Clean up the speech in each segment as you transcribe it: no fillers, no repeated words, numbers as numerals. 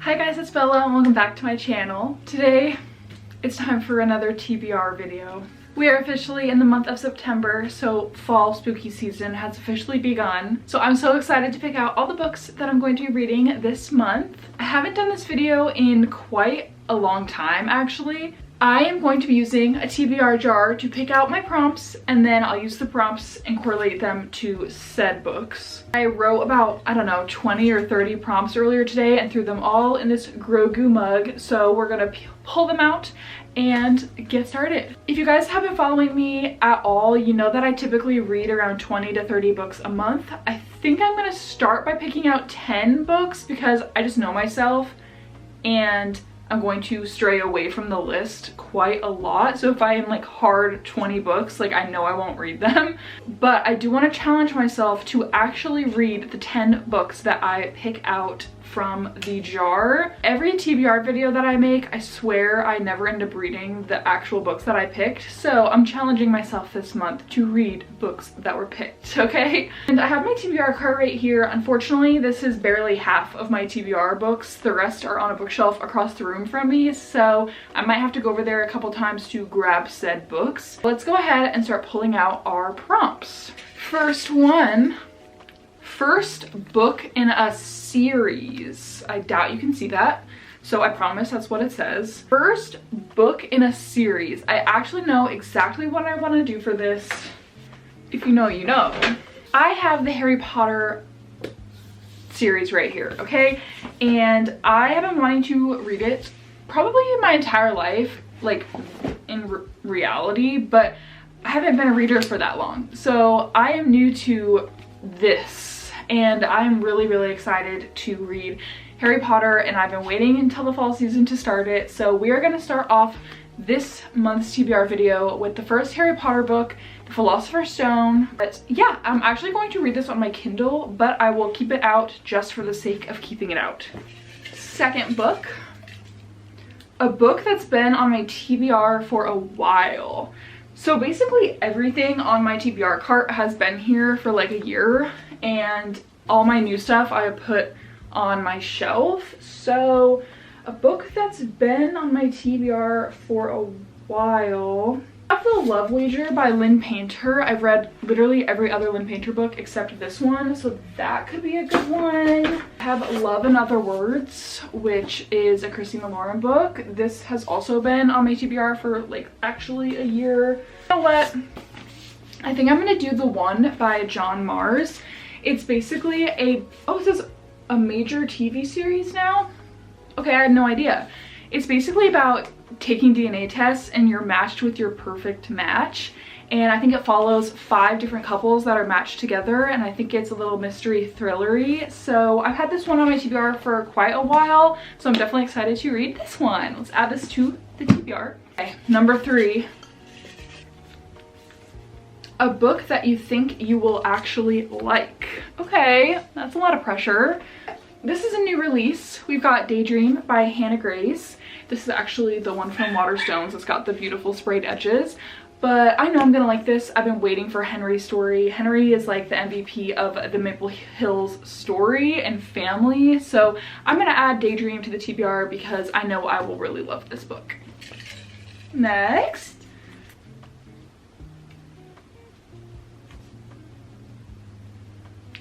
Hi guys, it's Bella and welcome back to my channel. Today, it's time for another TBR video. We are officially in the month of September, so fall spooky season has officially begun. So I'm so excited to pick out all the books that I'm going to be reading this month. I haven't done this video in quite a long time actually. I am going to be using a TBR jar to pick out my prompts, and then I'll use the prompts and correlate them to said books. I wrote about, I don't know, 20 or 30 prompts earlier today and threw them all in this Grogu mug, so we're gonna pull them out and get started. If you guys have been following me at all, you know that I typically read around 20 to 30 books a month. I think I'm gonna start by picking out 10 books because I just know myself and I'm going to stray away from the list quite a lot. So if I am like hard 20 books, like I know I won't read them. But I do want to challenge myself to actually read the 10 books that I pick out from the jar. Every TBR video that I make, I swear I never end up reading the actual books that I picked. So I'm challenging myself this month to read books that were picked, okay? And I have my TBR cart right here. Unfortunately, this is barely half of my TBR books. The rest are on a bookshelf across the room from me. So I might have to go over there a couple times to grab said books. Let's go ahead and start pulling out our prompts. First one. First book in a series. I doubt you can see that, so I promise that's what it says. First book in a series. I actually know exactly what I want to do for this. If you know, you know. I have the Harry Potter series right here, okay? And I have been wanting to read it probably my entire life, like in reality, but I haven't been a reader for that long. So I am new to this. And I'm really excited to read Harry Potter, and I've been waiting until the fall season to start it. So we are going to start off this month's TBR video with the first Harry Potter book, The Philosopher's Stone. But yeah, I'm actually going to read this on my Kindle, but I will keep it out just for the sake of keeping it out. Second book, a book that's been on my TBR for a while. So basically everything on my TBR cart has been here for like a year, and all my new stuff I put on my shelf. So a book that's been on my TBR for a while. I have The Love Wager by Lynn Painter. I've read literally every other Lynn Painter book except this one, so that could be a good one. I have Love and Other Words, which is a Christina Lauren book. This has also been on my TBR for like actually a year. You know what? I think I'm gonna do The One by John Mars. It's basically it says a major TV series now? Okay, I had no idea. It's basically about taking DNA tests and you're matched with your perfect match. And I think it follows 5 different couples that are matched together, and I think it's a little mystery thrillery. So I've had this one on my TBR for quite a while, so I'm definitely excited to read this one. Let's add this to the TBR. Okay, number 3. A book that you think you will actually like. Okay, that's a lot of pressure. This is a new release. We've got Daydream by Hannah Grace. This is actually the one from Waterstones. It's got the beautiful sprayed edges. But I know I'm gonna like this. I've been waiting for Henry's story. Henry is like the MVP of the Maple Hills story and family. So I'm gonna add Daydream to the TBR because I know I will really love this book. Next.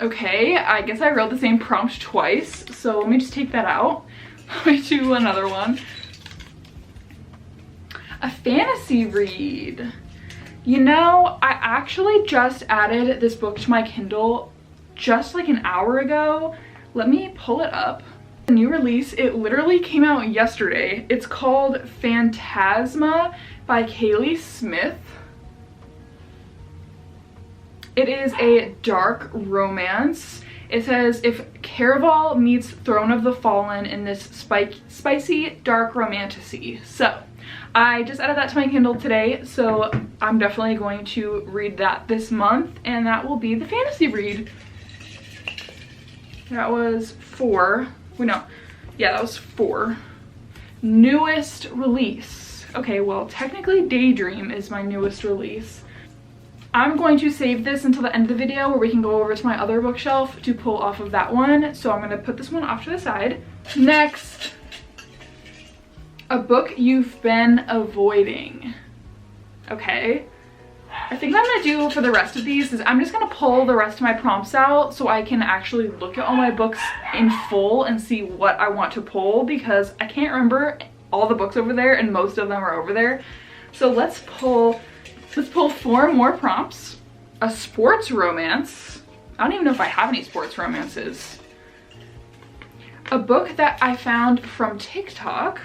Okay, I guess I wrote the same prompt twice, so let me just take that out. Let me do another one. A fantasy read. You know, I actually just added this book to my Kindle just like an hour ago. Let me pull it up. The new release, it literally came out yesterday. It's called Phantasma by Kaylee Smith. It is a dark romance. It says, if Caraval meets Throne of the Fallen in this spicy, dark romantasy. So, I just added that to my Kindle today, so I'm definitely going to read that this month, and that will be the fantasy read. That was 4. Wait, no. Yeah, that was 4. Newest release. Okay, well, technically Daydream is my newest release. I'm going to save this until the end of the video where we can go over to my other bookshelf to pull off of that one. So I'm going to put this one off to the side. Next, a book you've been avoiding. Okay. I think what I'm going to do for the rest of these is I'm just going to pull the rest of my prompts out so I can actually look at all my books in full and see what I want to pull, because I can't remember all the books over there and most of them are over there. So let's pull 4 more prompts. A sports romance. I don't even know if I have any sports romances. A book that I found from TikTok.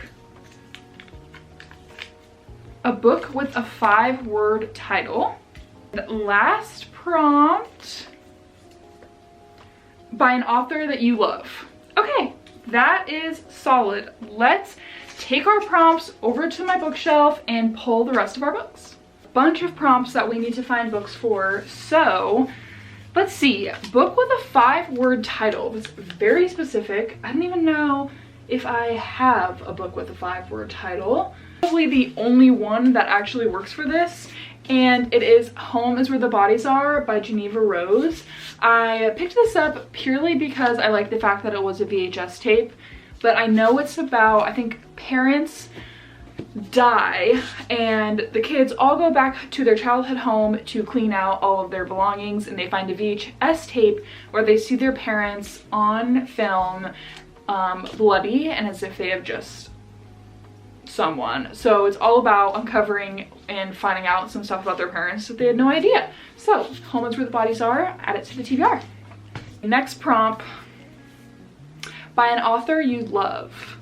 A book with a 5-word title. Last prompt, by an author that you love. Okay, that is solid. Let's take our prompts over to my bookshelf and pull the rest of our books. Bunch of prompts that we need to find books for. So let's see, book with a 5-word title. That's very specific. I don't even know if I have a book with a 5-word title. Probably the only one that actually works for this, and it is Home is Where the Bodies Are by Geneva Rose. I picked this up purely because I like the fact that it was a VHS tape, but I know it's about, I think, parents die and the kids all go back to their childhood home to clean out all of their belongings, and they find a VHS tape where they see their parents on film bloody and as if they have just someone. So it's all about uncovering and finding out some stuff about their parents that they had no idea. So Home is Where the Bodies Are, add it to the TBR. Next prompt, by an author you love.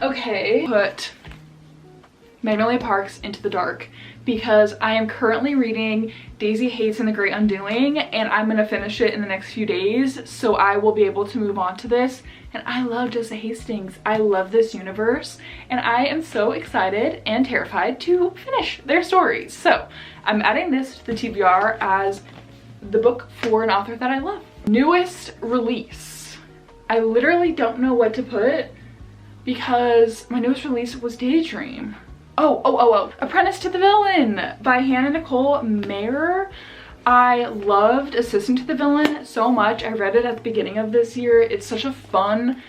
Okay, put Magnolia Parks Into the Dark because I am currently reading Daisy Hates and the Great Undoing, and I'm gonna finish it in the next few days, so I will be able to move on to this. And I love Jessica Hastings. I love this universe, and I am so excited and terrified to finish their stories. So I'm adding this to the TBR as the book for an author that I love. Newest release. I literally don't know what to put because my newest release was Daydream. Oh, Apprentice to the Villain by Hannah Nicole Mayer. I loved Assistant to the Villain so much. I read it at the beginning of this year. It's such a fun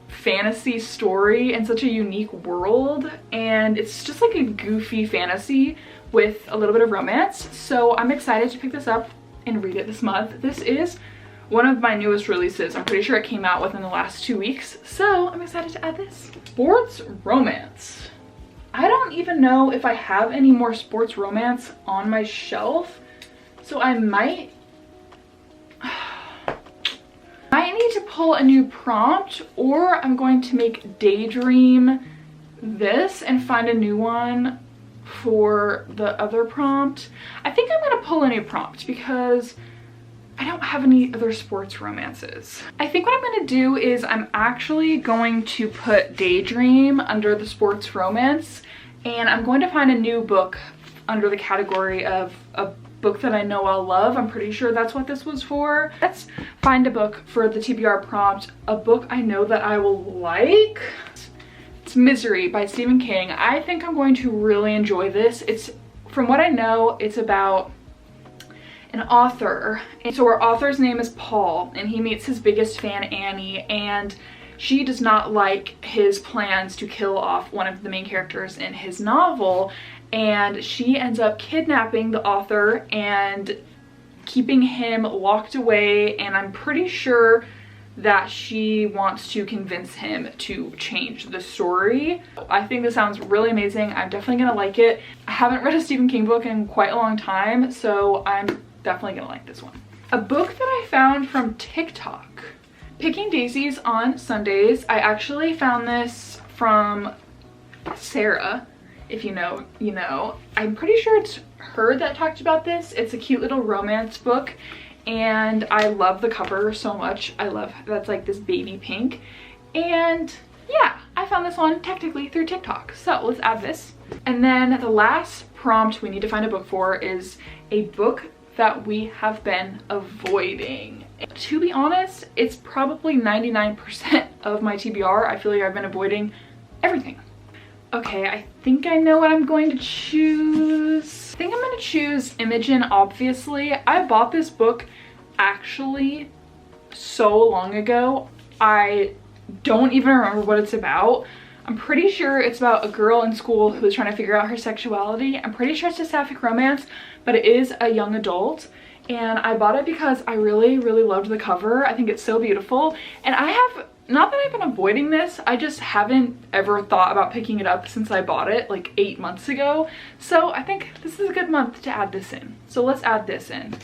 fantasy story and such a unique world, and it's just like a goofy fantasy with a little bit of romance. So I'm excited to pick this up and read it this month. This is one of my newest releases. I'm pretty sure it came out within the last 2 weeks, so I'm excited to add this. Sports romance. I don't even know if I have any more sports romance on my shelf, so I might need to pull a new prompt, or I'm going to make Daydream this and find a new one for the other prompt. I think I'm gonna pull a new prompt because I don't have any other sports romances. I think what I'm gonna do is I'm actually going to put Daydream under the sports romance, and I'm going to find a new book under the category of a book that I know I'll love. I'm pretty sure that's what this was for. Let's find a book for the TBR prompt, a book I know that I will like. It's Misery by Stephen King. I think I'm going to really enjoy this. It's, from what I know, it's about an author. And so our author's name is Paul, and he meets his biggest fan, Annie, and she does not like his plans to kill off one of the main characters in his novel, and she ends up kidnapping the author and keeping him locked away, and I'm pretty sure that she wants to convince him to change the story. I think this sounds really amazing. I'm definitely gonna like it. I haven't read a Stephen King book in quite a long time, so I'm definitely gonna like this one. A book that I found from TikTok. Picking Daisies on Sundays. I actually found this from Sarah. If you know, you know. I'm pretty sure it's her that talked about this. It's a cute little romance book, and I love the cover so much. I love that's like this baby pink, and yeah, I found this one technically through TikTok. So let's add this. And then the last prompt we need to find a book for is a book that we have been avoiding. To be honest, it's probably 99% of my TBR. I feel like I've been avoiding everything. Okay, I think I know what I'm going to choose. I think I'm going to choose Imogen, obviously. I bought this book actually so long ago. I don't even remember what it's about. I'm pretty sure it's about a girl in school who's trying to figure out her sexuality. I'm pretty sure it's a sapphic romance, but it is a young adult. And I bought it because I really loved the cover. I think it's so beautiful. And I have, not that I've been avoiding this, I just haven't ever thought about picking it up since I bought it like 8 months ago. So I think this is a good month to add this in. So let's add this in.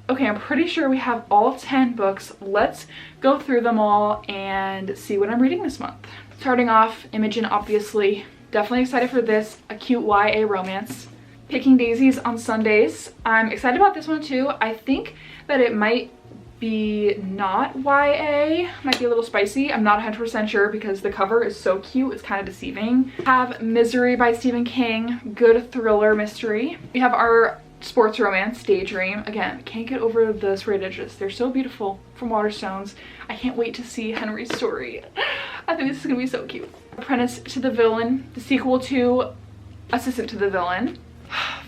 Okay, I'm pretty sure we have all 10 books. Let's go through them all and see what I'm reading this month. Starting off, Imogen, obviously. Definitely excited for this, a cute YA romance. Picking Daisies on Sundays. I'm excited about this one too. I think that it might be not YA, might be a little spicy. I'm not 100% sure because the cover is so cute, it's kind of deceiving. Have Misery by Stephen King, good thriller mystery. We have our sports romance, Daydream. Again, can't get over the serrated edges. They're so beautiful, from Waterstones. I can't wait to see Henry's story. I think this is gonna be so cute. Apprentice to the Villain, the sequel to Assistant to the Villain.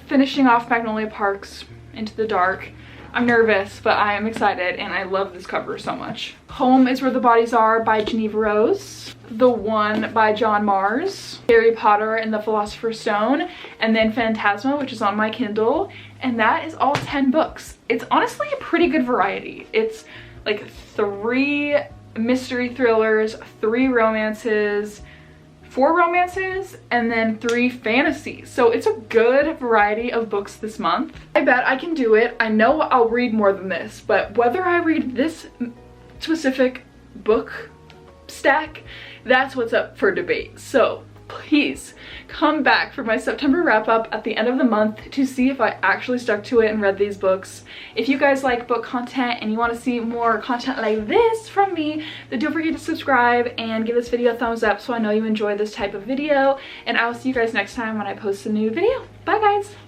Finishing off Magnolia Park's Into the Dark. I'm nervous, but I am excited and I love this cover so much. Home is Where the Bodies Are by Geneva Rose. The One by John Mars. Harry Potter and the Philosopher's Stone. And then Phantasma, which is on my Kindle. And that is all 10 books. It's honestly a pretty good variety. It's like 3 mystery thrillers, 3 romances, 4 romances, and then 3 fantasies. So it's a good variety of books this month. I bet I can do it. I know I'll read more than this, but whether I read this specific book stack, that's what's up for debate. So please come back for my September wrap up at the end of the month to see if I actually stuck to it and read these books. If you guys like book content and you want to see more content like this from me, then don't forget to subscribe and give this video a thumbs up so I know you enjoy this type of video. And I will see you guys next time when I post a new video. Bye guys!